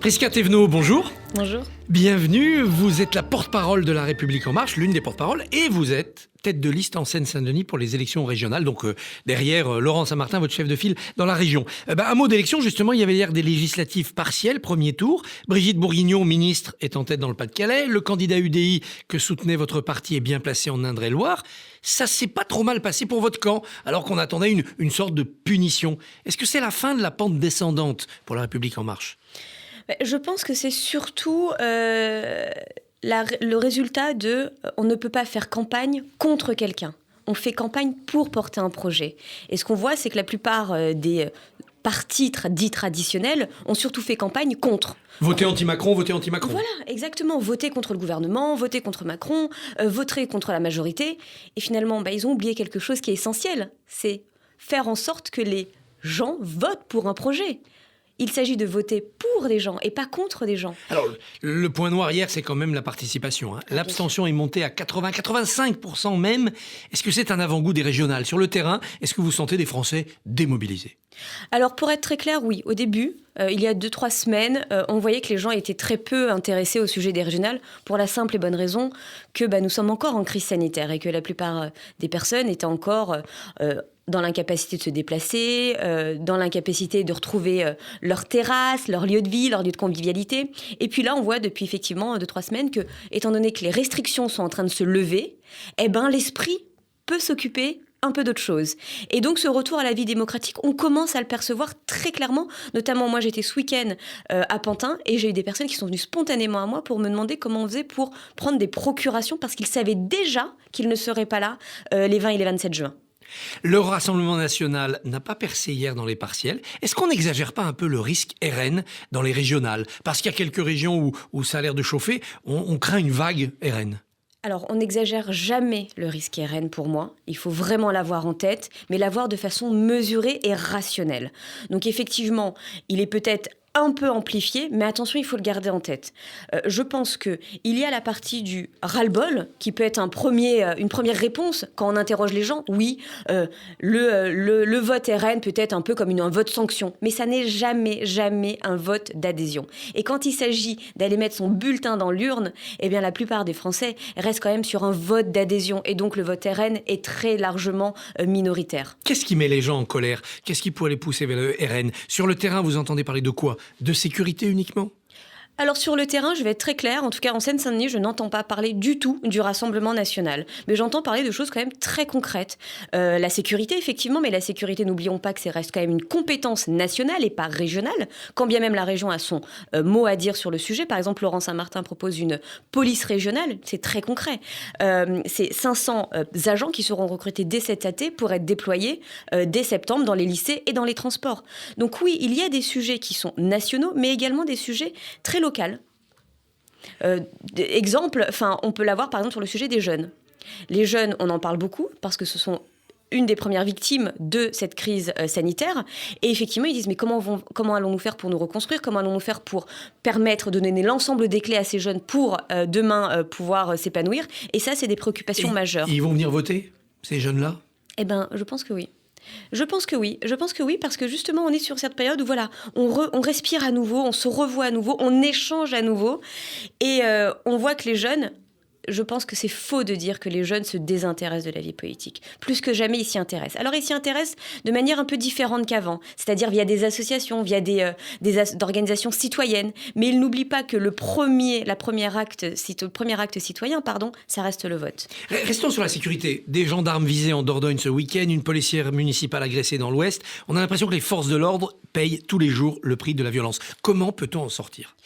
Prisca Thévenot, bonjour. Bonjour. Bienvenue, vous êtes la porte-parole de La République En Marche, l'une des porte-paroles, et vous êtes tête de liste en Seine-Saint-Denis pour les élections régionales, donc derrière Laurent Saint-Martin, votre chef de file dans la région. Un mot d'élection, justement, il y avait hier des législatives partielles, premier tour. Brigitte Bourguignon, ministre, est en tête dans le Pas-de-Calais. Le candidat UDI que soutenait votre parti est bien placé en Indre-et-Loire. Ça s'est pas trop mal passé pour votre camp, alors qu'on attendait une sorte de punition. Est-ce que c'est la fin de la pente descendante pour La République En Marche ? Je pense que c'est surtout le résultat de on ne peut pas faire campagne contre quelqu'un. On fait campagne pour porter un projet. Et ce qu'on voit, c'est que la plupart des partis dits traditionnels ont surtout fait campagne contre. Voter anti-Macron, voter anti-Macron. Voilà, exactement. Voter contre le gouvernement, voter contre Macron, voter contre la majorité. Et finalement, ils ont oublié quelque chose qui est essentiel. C'est faire en sorte que les gens votent pour un projet. Il s'agit de voter pour des gens et pas contre des gens. Alors, le point noir hier, c'est quand même la participation. L'abstention est montée à 80-85% même. Est-ce que c'est un avant-goût des régionales ? Sur le terrain, est-ce que vous sentez des Français démobilisés ? Alors, pour être très clair, oui. Au début, il y a 2-3 semaines, on voyait que les gens étaient très peu intéressés au sujet des régionales pour la simple et bonne raison que nous sommes encore en crise sanitaire et que la plupart des personnes étaient encore dans l'incapacité de se déplacer, dans l'incapacité de retrouver leur terrasse, leur lieu de vie, leur lieu de convivialité. Et puis là, on voit depuis effectivement 2-3 semaines que, étant donné que les restrictions sont en train de se lever, l'esprit peut s'occuper un peu d'autre chose. Et donc, ce retour à la vie démocratique, on commence à le percevoir très clairement. Notamment, moi, j'étais ce week-end à Pantin et j'ai eu des personnes qui sont venues spontanément à moi pour me demander comment on faisait pour prendre des procurations parce qu'ils savaient déjà qu'ils ne seraient pas là les 20 et les 27 juin. Le Rassemblement national n'a pas percé hier dans les partiels. Est-ce qu'on n'exagère pas un peu le risque RN dans les régionales ? Parce qu'il y a quelques régions où ça a l'air de chauffer, on craint une vague RN. Alors, on n'exagère jamais le risque RN pour moi. Il faut vraiment l'avoir en tête, mais l'avoir de façon mesurée et rationnelle. Donc effectivement, il est peut-être un peu amplifié, mais attention, il faut le garder en tête. Je pense qu'il y a la partie du ras-le-bol, qui peut être une première réponse quand on interroge les gens. Oui, le vote RN peut être un peu comme un vote sanction, mais ça n'est jamais un vote d'adhésion. Et quand il s'agit d'aller mettre son bulletin dans l'urne, la plupart des Français restent quand même sur un vote d'adhésion, et donc le vote RN est très largement minoritaire. Qu'est-ce qui met les gens en colère ? Qu'est-ce qui pourrait les pousser vers le RN ? Sur le terrain, vous entendez parler de quoi ? De sécurité uniquement ? Alors sur le terrain, je vais être très claire, en tout cas en Seine-Saint-Denis, je n'entends pas parler du tout du Rassemblement national. Mais j'entends parler de choses quand même très concrètes. La sécurité, effectivement, mais la sécurité, n'oublions pas que ça reste quand même une compétence nationale et pas régionale, quand bien même la région a son mot à dire sur le sujet. Par exemple, Laurent Saint-Martin propose une police régionale, c'est très concret. C'est 500 agents qui seront recrutés dès cet été pour être déployés dès septembre dans les lycées et dans les transports. Donc oui, il y a des sujets qui sont nationaux, mais également des sujets très local. Exemple, on peut l'avoir par exemple sur le sujet des jeunes. Les jeunes, on en parle beaucoup parce que ce sont une des premières victimes de cette crise sanitaire. Et effectivement, ils disent mais comment allons-nous faire pour nous reconstruire ? Comment allons-nous faire pour permettre de donner l'ensemble des clés à ces jeunes pour demain pouvoir s'épanouir ? Et ça, c'est des préoccupations majeures. Ils vont venir voter, ces jeunes-là ? Je pense que oui. Je pense que oui, parce que justement, on est sur cette période où on respire à nouveau, on se revoit à nouveau, on échange à nouveau, et on voit que les jeunes, je pense que c'est faux de dire que les jeunes se désintéressent de la vie politique. Plus que jamais, ils s'y intéressent. Alors, ils s'y intéressent de manière un peu différente qu'avant, c'est-à-dire via des associations, via des organisations citoyennes, mais ils n'oublient pas que le premier acte citoyen, ça reste le vote. Restons sur la sécurité. Des gendarmes visés en Dordogne ce week-end, une policière municipale agressée dans l'Ouest. On a l'impression que les forces de l'ordre payent tous les jours le prix de la violence. Comment peut-on en sortir ?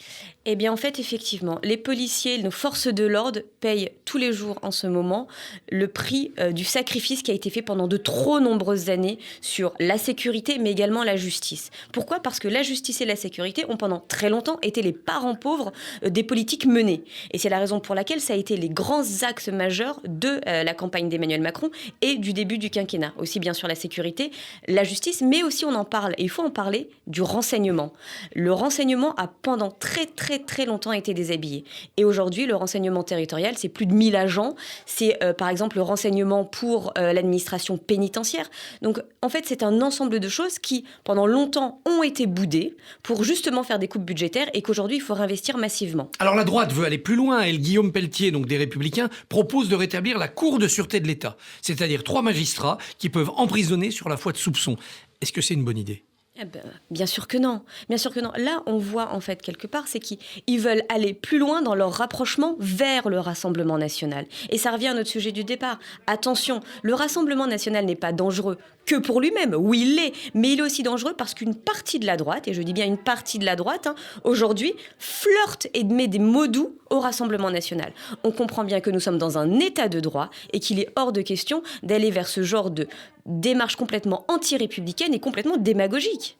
En fait, effectivement, les policiers, nos forces de l'ordre payent tous les jours en ce moment le prix du sacrifice qui a été fait pendant de trop nombreuses années sur la sécurité, mais également la justice. Pourquoi ? Parce que la justice et la sécurité ont pendant très longtemps été les parents pauvres des politiques menées. Et c'est la raison pour laquelle ça a été les grands axes majeurs de la campagne d'Emmanuel Macron et du début du quinquennat. Aussi bien sur la sécurité, la justice, mais aussi on en parle, et il faut en parler, parler du renseignement. Le renseignement a pendant très très très longtemps été déshabillé. Et aujourd'hui, le renseignement territorial, c'est plus de 1000 agents. C'est par exemple le renseignement pour l'administration pénitentiaire. Donc en fait, c'est un ensemble de choses qui, pendant longtemps, ont été boudées pour justement faire des coupes budgétaires et qu'aujourd'hui, il faut réinvestir massivement. Alors la droite veut aller plus loin et Guillaume Pelletier, donc des Républicains, propose de rétablir la Cour de sûreté de l'État. C'est-à-dire 3 magistrats qui peuvent emprisonner sur la foi de soupçons. Est-ce que c'est une bonne idée ? Eh ben, bien sûr que non. Bien sûr que non. Là, on voit en fait quelque part, c'est qu'ils veulent aller plus loin dans leur rapprochement vers le Rassemblement national. Et ça revient à notre sujet du départ. Attention, le Rassemblement national n'est pas dangereux que pour lui-même. Oui, il l'est. Mais il est aussi dangereux parce qu'une partie de la droite, et je dis bien une partie de la droite, aujourd'hui, flirte et met des mots doux au Rassemblement national. On comprend bien que nous sommes dans un état de droit et qu'il est hors de question d'aller vers ce genre de démarche complètement anti-républicaine et complètement démagogique.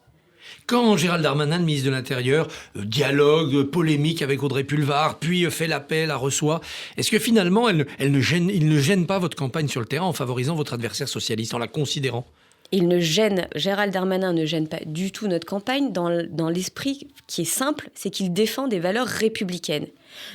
Quand Gérald Darmanin, le ministre de l'Intérieur, dialogue, polémique avec Audrey Pulvar, puis fait l'appel, la reçoit, est-ce que finalement il ne gêne pas votre campagne sur le terrain en favorisant votre adversaire socialiste, en la considérant ? Gérald Darmanin ne gêne pas du tout notre campagne dans l'esprit qui est simple, c'est qu'il défend des valeurs républicaines.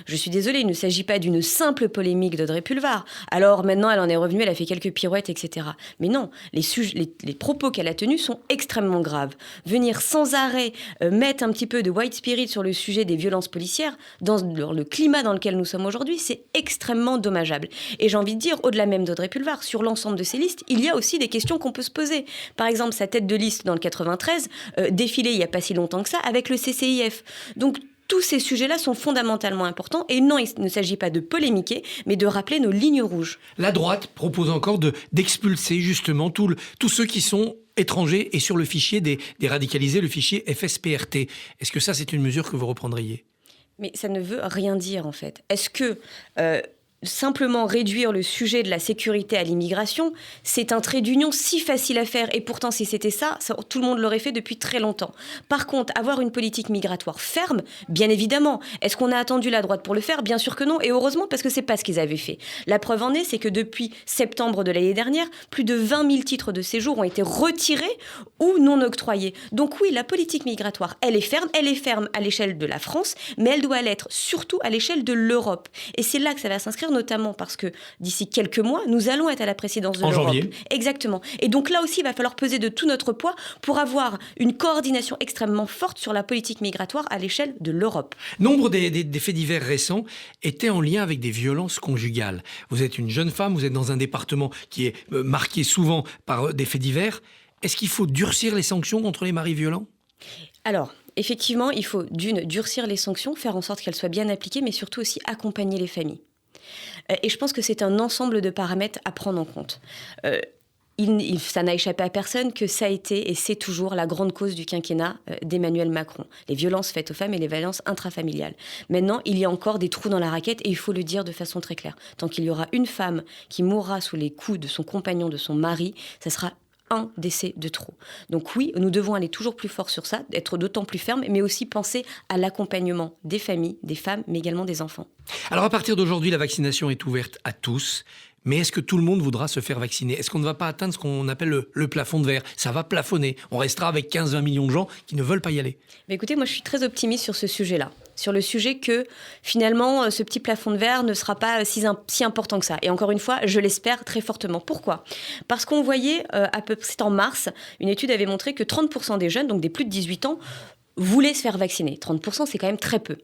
Je suis désolée, il ne s'agit pas d'une simple polémique d'Audrey Pulvar. Alors maintenant, elle en est revenue, elle a fait quelques pirouettes, etc. Mais non, les propos qu'elle a tenus sont extrêmement graves. Venir sans arrêt mettre un petit peu de white spirit sur le sujet des violences policières, dans le climat dans lequel nous sommes aujourd'hui, c'est extrêmement dommageable. Et j'ai envie de dire, au-delà même d'Audrey Pulvar, sur l'ensemble de ces listes, il y a aussi des questions qu'on peut se poser. Par exemple, sa tête de liste dans le 93, défilée il n'y a pas si longtemps que ça, avec le CCIF. Donc, tous ces sujets-là sont fondamentalement importants et non, il ne s'agit pas de polémiquer, mais de rappeler nos lignes rouges. La droite propose encore d'expulser justement tous ceux qui sont étrangers et sur le fichier des radicalisés, le fichier FSPRT. Est-ce que ça, c'est une mesure que vous reprendriez ? Mais ça ne veut rien dire en fait. Est-ce que simplement réduire le sujet de la sécurité à l'immigration, c'est un trait d'union si facile à faire. Et pourtant, si c'était ça, tout le monde l'aurait fait depuis très longtemps. Par contre, avoir une politique migratoire ferme, bien évidemment. Est-ce qu'on a attendu la droite pour le faire ? Bien sûr que non. Et heureusement, parce que c'est pas ce qu'ils avaient fait. La preuve en est, c'est que depuis septembre de l'année dernière, plus de 20 000 titres de séjour ont été retirés ou non octroyés. Donc oui, la politique migratoire, elle est ferme. Elle est ferme à l'échelle de la France, mais elle doit l'être surtout à l'échelle de l'Europe. Et c'est là que ça va s'inscrire, notamment parce que d'ici quelques mois, nous allons être à la présidence de l'Europe. En janvier. Exactement. Et donc là aussi, il va falloir peser de tout notre poids pour avoir une coordination extrêmement forte sur la politique migratoire à l'échelle de l'Europe. Nombre des faits divers récents étaient en lien avec des violences conjugales. Vous êtes une jeune femme, vous êtes dans un département qui est marqué souvent par des faits divers. Est-ce qu'il faut durcir les sanctions contre les maris violents ? Alors, effectivement, il faut durcir les sanctions, faire en sorte qu'elles soient bien appliquées, mais surtout aussi accompagner les familles. Et je pense que c'est un ensemble de paramètres à prendre en compte. Ça n'a échappé à personne que ça a été et c'est toujours la grande cause du quinquennat d'Emmanuel Macron. Les violences faites aux femmes et les violences intrafamiliales. Maintenant, il y a encore des trous dans la raquette et il faut le dire de façon très claire. Tant qu'il y aura une femme qui mourra sous les coups de son compagnon, de son mari, ça sera un décès de trop. Donc oui, nous devons aller toujours plus fort sur ça, être d'autant plus ferme, mais aussi penser à l'accompagnement des familles, des femmes, mais également des enfants. Alors à partir d'aujourd'hui, la vaccination est ouverte à tous. Mais est-ce que tout le monde voudra se faire vacciner ? Est-ce qu'on ne va pas atteindre ce qu'on appelle le plafond de verre ? Ça va plafonner. On restera avec 15-20 millions de gens qui ne veulent pas y aller. Mais écoutez, moi je suis très optimiste sur ce sujet-là. Sur le sujet que finalement ce petit plafond de verre ne sera pas si important que ça. Et encore une fois, je l'espère très fortement. Pourquoi ? Parce qu'on voyait, c'était en mars, une étude avait montré que 30% des jeunes, donc des plus de 18 ans, voulaient se faire vacciner. 30%, c'est quand même très peu.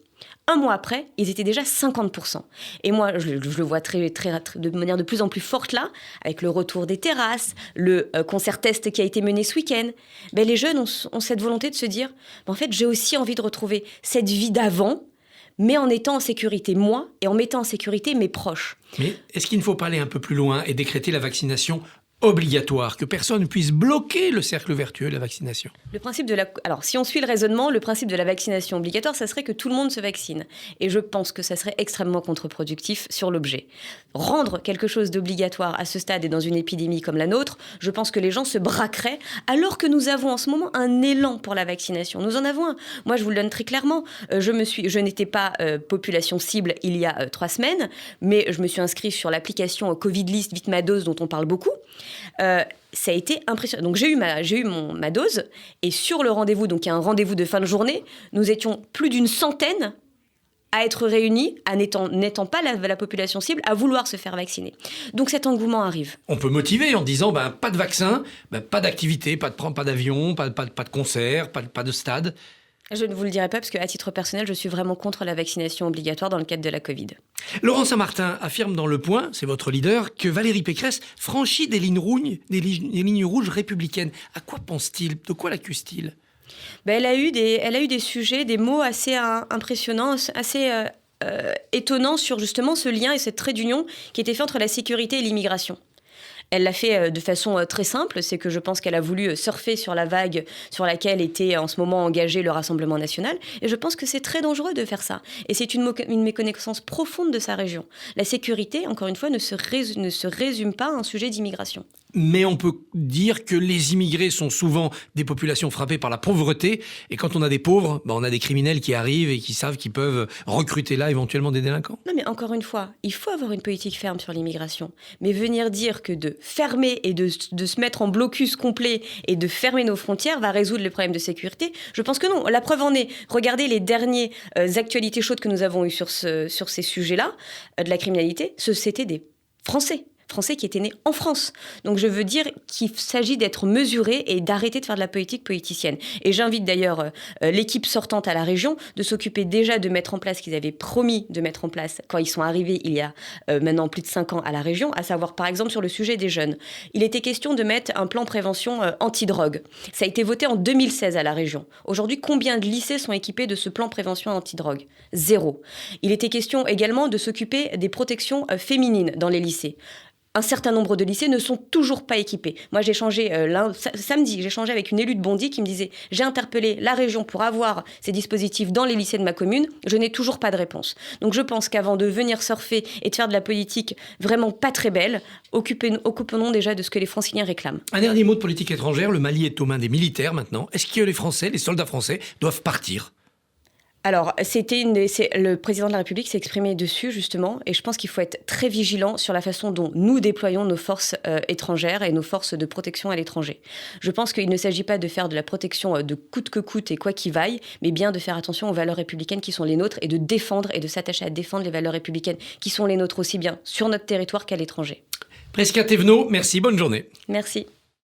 Un mois après, ils étaient déjà 50%. Et moi, je le vois de manière de plus en plus forte là, avec le retour des terrasses, le concert test qui a été mené ce week-end. Les jeunes ont cette volonté de se dire, en fait, j'ai aussi envie de retrouver cette vie d'avant, mais en étant en sécurité moi et en mettant en sécurité mes proches. Mais est-ce qu'il ne faut pas aller un peu plus loin et décréter la vaccination obligatoire, que personne ne puisse bloquer le cercle vertueux de la vaccination? Alors, si on suit le raisonnement, le principe de la vaccination obligatoire, ça serait que tout le monde se vaccine. Et je pense que ça serait extrêmement contre-productif sur l'objet. Rendre quelque chose d'obligatoire à ce stade et dans une épidémie comme la nôtre, je pense que les gens se braqueraient, alors que nous avons en ce moment un élan pour la vaccination. Nous en avons un. Moi, je vous le donne très clairement. Je n'étais pas population cible il y a 3 semaines, mais je me suis inscrite sur l'application Covid List Vite ma dose dont on parle beaucoup. Ça a été impressionnant. Donc j'ai eu ma dose, et sur le rendez-vous, donc il y a un rendez-vous de fin de journée, nous étions plus d'une centaine à être réunis, n'étant pas la population cible, à vouloir se faire vacciner. Donc cet engouement arrive. On peut motiver en disant pas de vaccin, pas d'activité, pas d'avion, pas de concert, pas de stade. Je ne vous le dirai pas parce qu'à titre personnel, je suis vraiment contre la vaccination obligatoire dans le cadre de la Covid. Laurent Saint-Martin affirme dans Le Point, c'est votre leader, que Valérie Pécresse franchit des lignes rouges républicaines. À quoi pense-t-il? De quoi l'accuse-t-il? Elle a eu des sujets, des mots assez impressionnants, assez étonnants sur justement ce lien et cette trait d'union qui était fait entre la sécurité et l'immigration. Elle l'a fait de façon très simple, c'est que je pense qu'elle a voulu surfer sur la vague sur laquelle était en ce moment engagé le Rassemblement national, et je pense que c'est très dangereux de faire ça. Et c'est une méconnaissance profonde de sa région. La sécurité, encore une fois, ne se résume pas à un sujet d'immigration. Mais on peut dire que les immigrés sont souvent des populations frappées par la pauvreté, et quand on a des pauvres, on a des criminels qui arrivent et qui savent qu'ils peuvent recruter là éventuellement des délinquants. Non mais encore une fois, il faut avoir une politique ferme sur l'immigration. Mais venir dire que de fermer et de se mettre en blocus complet et de fermer nos frontières va résoudre les problèmes de sécurité, je pense que non. La preuve en est, regardez les dernières actualités chaudes que nous avons eues sur ces sujets-là, de la criminalité, c'était des Français qui étaient nés en France. Donc je veux dire qu'il s'agit d'être mesuré et d'arrêter de faire de la politique politicienne. Et j'invite d'ailleurs l'équipe sortante à la région de s'occuper déjà de mettre en place ce qu'ils avaient promis de mettre en place quand ils sont arrivés il y a maintenant plus de 5 ans à la région, à savoir par exemple sur le sujet des jeunes. Il était question de mettre un plan prévention anti-drogue. Ça a été voté en 2016 à la région. Aujourd'hui, combien de lycées sont équipés de ce plan prévention anti-drogue? 0. Il était question également de s'occuper des protections féminines dans les lycées. Un certain nombre de lycées ne sont toujours pas équipés. Moi, j'ai échangé samedi, j'ai échangé avec une élue de Bondy qui me disait « J'ai interpellé la région pour avoir ces dispositifs dans les lycées de ma commune. Je n'ai toujours pas de réponse. » Donc je pense qu'avant de venir surfer et de faire de la politique vraiment pas très belle, occupons-nous déjà de ce que les Franciliens réclament. Un dernier mot de politique étrangère. Le Mali est aux mains des militaires maintenant. Est-ce que les soldats français doivent partir ? Alors, le président de la République s'est exprimé dessus, justement, et je pense qu'il faut être très vigilant sur la façon dont nous déployons nos forces étrangères et nos forces de protection à l'étranger. Je pense qu'il ne s'agit pas de faire de la protection de coûte que coûte et quoi qu'il vaille, mais bien de faire attention aux valeurs républicaines qui sont les nôtres et de défendre et de s'attacher à défendre les valeurs républicaines qui sont les nôtres aussi bien sur notre territoire qu'à l'étranger. Prisca Thévenot, merci, bonne journée. Merci.